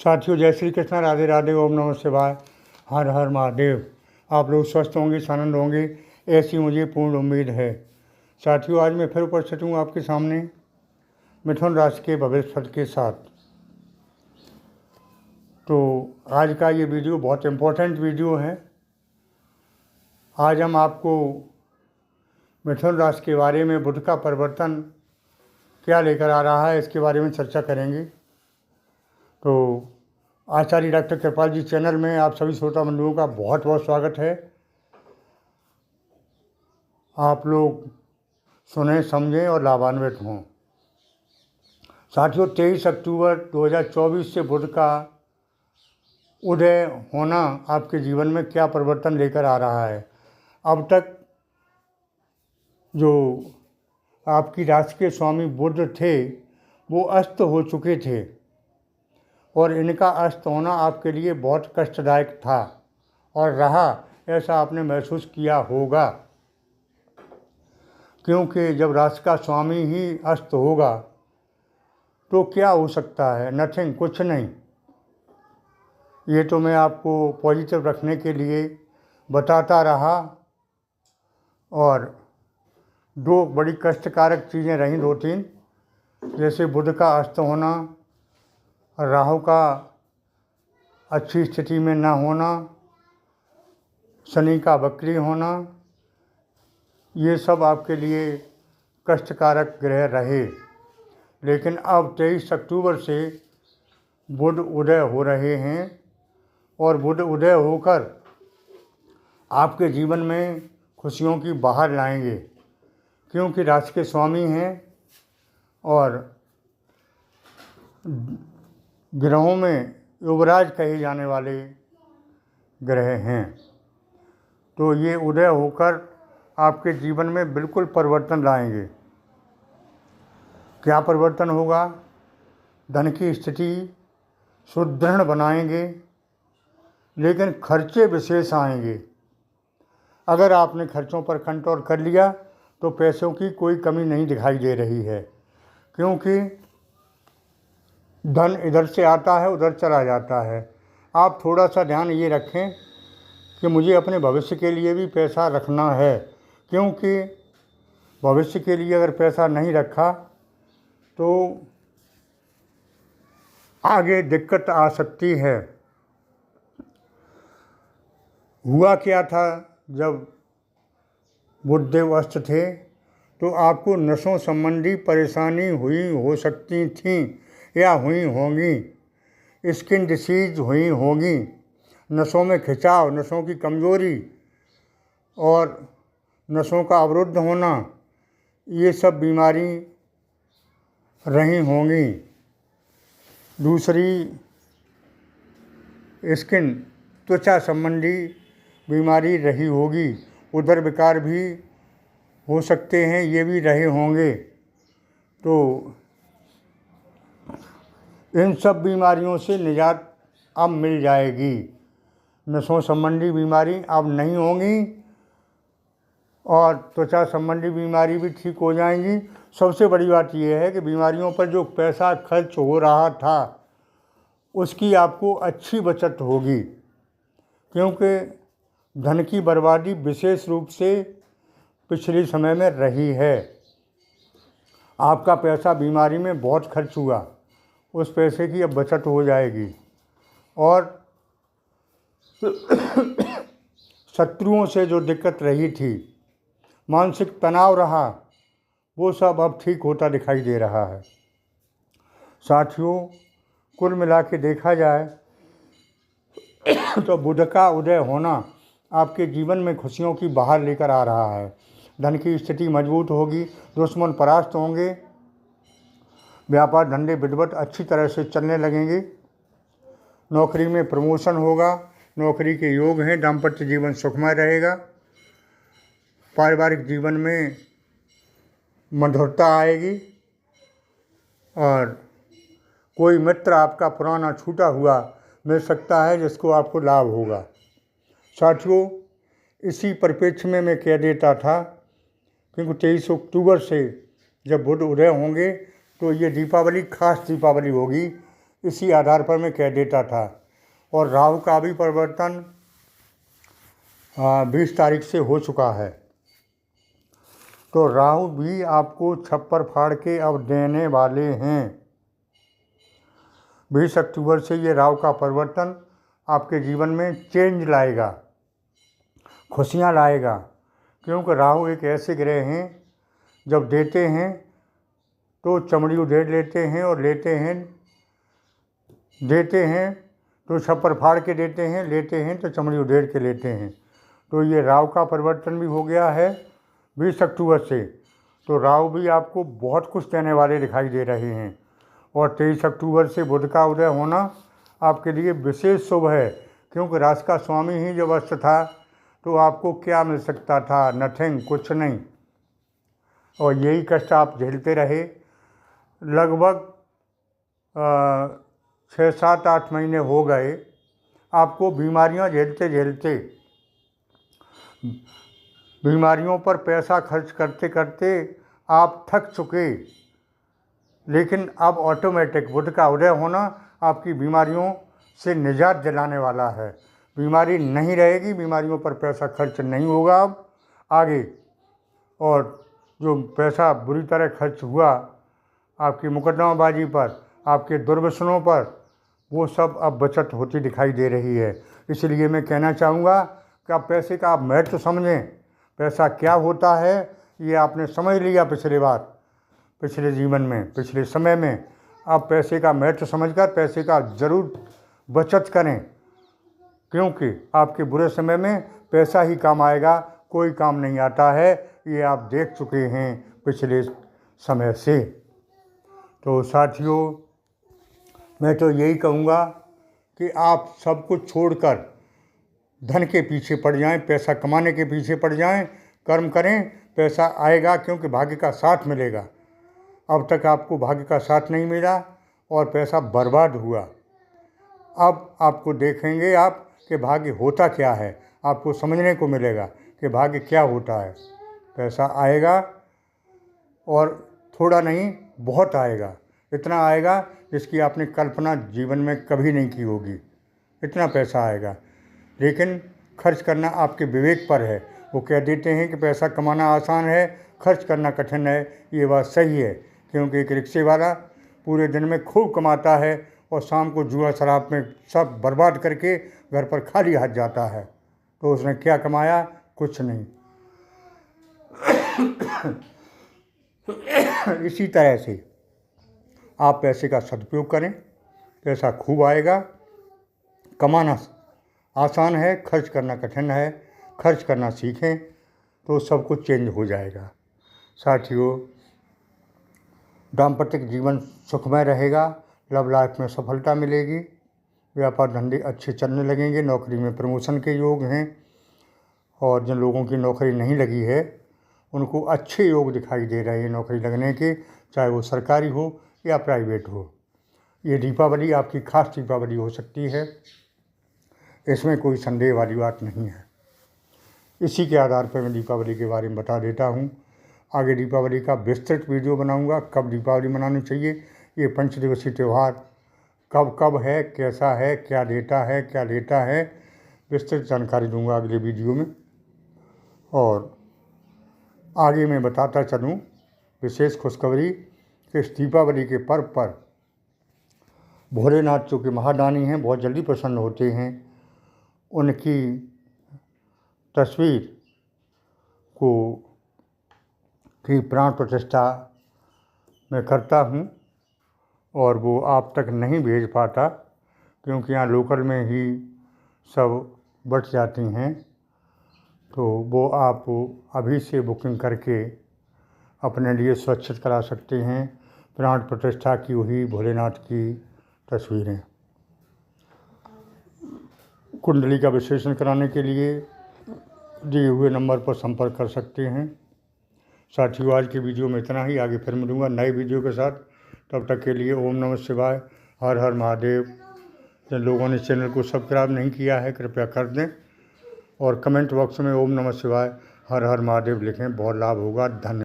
साथियों, जय श्री कृष्ण, राधे राधे, ओम नमः शिवाय, हर हर महादेव। आप लोग स्वस्थ होंगे, आनंद होंगे, ऐसी मुझे पूर्ण उम्मीद है। साथियों, आज मैं फिर उपस्थित हूँ आपके सामने मिथुन राशि के भविष्य के साथ। तो आज का ये वीडियो बहुत इम्पोर्टेंट वीडियो है। आज हम आपको मिथुन राशि के बारे में बुध का परिवर्तन क्या लेकर आ रहा है, इसके बारे में चर्चा करेंगे। तो आचार्य डॉक्टर कृपाल जी चैनल में आप सभी श्रोता बंधुओं का बहुत बहुत स्वागत है। आप लोग सुने, समझें और लाभान्वित हों। साथियों, 23 अक्टूबर 2024 से बुध का उदय होना आपके जीवन में क्या परिवर्तन लेकर आ रहा है। अब तक जो आपकी राशि के स्वामी बुध थे वो अस्त हो चुके थे और इनका अस्त होना आपके लिए बहुत कष्टदायक था और रहा, ऐसा आपने महसूस किया होगा। क्योंकि जब राशि का स्वामी ही अस्त होगा तो क्या हो सकता है? नथिंग, कुछ नहीं। ये तो मैं आपको पॉजिटिव रखने के लिए बताता रहा। और दो बड़ी कष्टकारक चीज़ें रहीं, दो तीन, जैसे बुध का अस्त होना, राहु का अच्छी स्थिति में न होना, शनि का वक्री होना, ये सब आपके लिए कष्टकारक ग्रह रहे। लेकिन अब 23 अक्टूबर से बुध उदय हो रहे हैं और बुध उदय होकर आपके जीवन में खुशियों की बहार लाएंगे, क्योंकि राशि के स्वामी हैं और ग्रहों में युवराज कहे जाने वाले ग्रह हैं। तो ये उदय होकर आपके जीवन में बिल्कुल परिवर्तन लाएंगे। क्या परिवर्तन होगा? धन की स्थिति सुदृढ़ बनाएंगे, लेकिन खर्चे विशेष आएंगे। अगर आपने खर्चों पर कंट्रोल कर लिया तो पैसों की कोई कमी नहीं दिखाई दे रही है, क्योंकि धन इधर से आता है उधर चला जाता है। आप थोड़ा सा ध्यान ये रखें कि मुझे अपने भविष्य के लिए भी पैसा रखना है, क्योंकि भविष्य के लिए अगर पैसा नहीं रखा तो आगे दिक्कत आ सकती है। हुआ क्या था, जब बुधदेव अस्त थे तो आपको नसों संबंधी परेशानी हुई हो सकती थी या हुई होंगी। स्किन डिसीज हुई होगी, नसों में खिंचाव, नसों की कमज़ोरी और नसों का अवरुद्ध होना, ये सब बीमारी रही होंगी। दूसरी, स्किन, त्वचा संबंधी बीमारी रही होगी। उदर विकार भी हो सकते हैं, ये भी रहे होंगे। तो इन सब बीमारियों से निजात अब मिल जाएगी। नसों संबंधी बीमारी अब नहीं होंगी और त्वचा संबंधी बीमारी भी ठीक हो जाएंगी। सबसे बड़ी बात यह है कि बीमारियों पर जो पैसा खर्च हो रहा था उसकी आपको अच्छी बचत होगी, क्योंकि धन की बर्बादी विशेष रूप से पिछले समय में रही है। आपका पैसा बीमारी में बहुत खर्च हुआ, उस पैसे की अब बचत हो जाएगी। और शत्रुओं से जो दिक्कत रही थी, मानसिक तनाव रहा, वो सब अब ठीक होता दिखाई दे रहा है। साथियों, कुल मिला के देखा जाए तो बुध का उदय होना आपके जीवन में खुशियों की बहार लेकर आ रहा है। धन की स्थिति मजबूत होगी, दुश्मन परास्त होंगे, व्यापार धंधे विधिवत अच्छी तरह से चलने लगेंगे, नौकरी में प्रमोशन होगा, नौकरी के योग हैं, दाम्पत्य जीवन सुखमय रहेगा, पारिवारिक जीवन में मधुरता आएगी और कोई मित्र आपका पुराना छूटा हुआ मिल सकता है जिसको आपको लाभ होगा। साथियों, इसी परिप्रेक्ष्य में मैं कह देता था, क्योंकि 23 अक्टूबर से जब बुध उदय होंगे तो ये दीपावली खास दीपावली होगी। इसी आधार पर मैं कह देता था। और राहु का भी परिवर्तन 20 तारीख से हो चुका है, तो राहु भी आपको छप्पर फाड़ के अब देने वाले हैं। 20 अक्टूबर से ये राहु का परिवर्तन आपके जीवन में चेंज लाएगा, खुशियाँ लाएगा, क्योंकि राहु एक ऐसे ग्रह हैं जब देते हैं तो चमड़ी उधेड़ लेते हैं और देते हैं तो छप्पर फाड़ के देते हैं, लेते हैं तो चमड़ी उधेड़ के लेते हैं। तो ये राहु का परिवर्तन भी हो गया है 20 अक्टूबर से, तो राहु भी आपको बहुत कुछ देने वाले दिखाई दे रहे हैं। और 23 अक्टूबर से बुध का उदय होना आपके लिए विशेष शुभ है, क्योंकि राशि का स्वामी ही जब अस्त था तो आपको क्या मिल सकता था? नथिंग, कुछ नहीं। और यही कष्ट आप झेलते रहे लगभग 6, 7, 8 महीने हो गए आपको बीमारियां झेलते झेलते। बीमारियों पर पैसा खर्च करते करते आप थक चुके, लेकिन अब ऑटोमेटिक बुध का उदय होना आपकी बीमारियों से निजात दिलाने वाला है। बीमारी नहीं रहेगी, बीमारियों पर पैसा खर्च नहीं होगा अब आगे। और जो पैसा बुरी तरह खर्च हुआ आपकी मुकदमाबाजी पर, आपके दुर्व्यसनों पर, वो सब अब बचत होती दिखाई दे रही है। इसलिए मैं कहना चाहूँगा कि आप पैसे का आप महत्व समझें। पैसा क्या होता है ये आपने समझ लिया पिछले जीवन में, पिछले समय में। आप पैसे का महत्व समझकर पैसे का ज़रूर बचत करें, क्योंकि आपके बुरे समय में पैसा ही काम आएगा, कोई काम नहीं आता है। ये आप देख चुके हैं पिछले समय से। तो साथियों, मैं तो यही कहूँगा कि आप सब कुछ छोड़कर धन के पीछे पड़ जाएं, पैसा कमाने के पीछे पड़ जाएं, कर्म करें, पैसा आएगा, क्योंकि भाग्य का साथ मिलेगा। अब तक आपको भाग्य का साथ नहीं मिला और पैसा बर्बाद हुआ। अब आपको देखेंगे आप कि भाग्य होता क्या है, आपको समझने को मिलेगा कि भाग्य क्या होता है। पैसा आएगा और थोड़ा नहीं, बहुत आएगा। इतना आएगा जिसकी आपने कल्पना जीवन में कभी नहीं की होगी, इतना पैसा आएगा। लेकिन खर्च करना आपके विवेक पर है। वो कह देते हैं कि पैसा कमाना आसान है, खर्च करना कठिन है। ये बात सही है, क्योंकि एक रिक्शे वाला पूरे दिन में खूब कमाता है और शाम को जुआ शराब में सब बर्बाद करके घर पर खाली हाथ जाता है। तो उसने क्या कमाया? कुछ नहीं। इसी तरह से आप पैसे का सदुपयोग करें, पैसा खूब आएगा। कमाना आसान है, खर्च करना कठिन है। खर्च करना सीखें तो सब कुछ चेंज हो जाएगा। साथियों, दाम्पत्य जीवन सुखमय रहेगा, लव लाइफ में सफलता मिलेगी, व्यापार धंधे अच्छे चलने लगेंगे, नौकरी में प्रमोशन के योग हैं। और जिन लोगों की नौकरी नहीं लगी है उनको अच्छे योग दिखाई दे रहे हैं नौकरी लगने के, चाहे वो सरकारी हो या प्राइवेट हो। ये दीपावली आपकी खास दीपावली हो सकती है, इसमें कोई संदेह वाली बात नहीं है। इसी के आधार पर मैं दीपावली के बारे में बता देता हूँ। आगे दीपावली का विस्तृत वीडियो बनाऊँगा, कब दीपावली मनानी चाहिए, ये पंचदिवसीय त्यौहार कब कब है, कैसा है, क्या देता है, क्या लेता है, विस्तृत जानकारी दूंगा अगले वीडियो में। और आगे मैं बताता चलूँ विशेष खुशखबरी कि इस दीपावली के पर्व पर भोलेनाथ जो कि महादानी हैं, बहुत जल्दी प्रसन्न होते हैं। उनकी तस्वीर की प्राण प्रतिष्ठा मैं करता हूँ और वो आप तक नहीं भेज पाता, क्योंकि यहाँ लोकल में ही सब बट जाती हैं। तो वो आप अभी से बुकिंग करके अपने लिए सुरक्षित करा सकते हैं प्राण प्रतिष्ठा की हुई भोलेनाथ की तस्वीरें। कुंडली का विश्लेषण कराने के लिए दिए हुए नंबर पर संपर्क कर सकते हैं। साथियों, आज के वीडियो में इतना ही। आगे फिर मिलूँगा नए वीडियो के साथ। तब तक के लिए ओम नमः शिवाय, हर हर महादेव। जिन लोगों ने चैनल को सब्सक्राइब नहीं किया है कृपया कर दें और कमेंट बॉक्स में ओम नमः शिवाय, हर हर महादेव लिखें, बहुत लाभ होगा। धन्यवाद।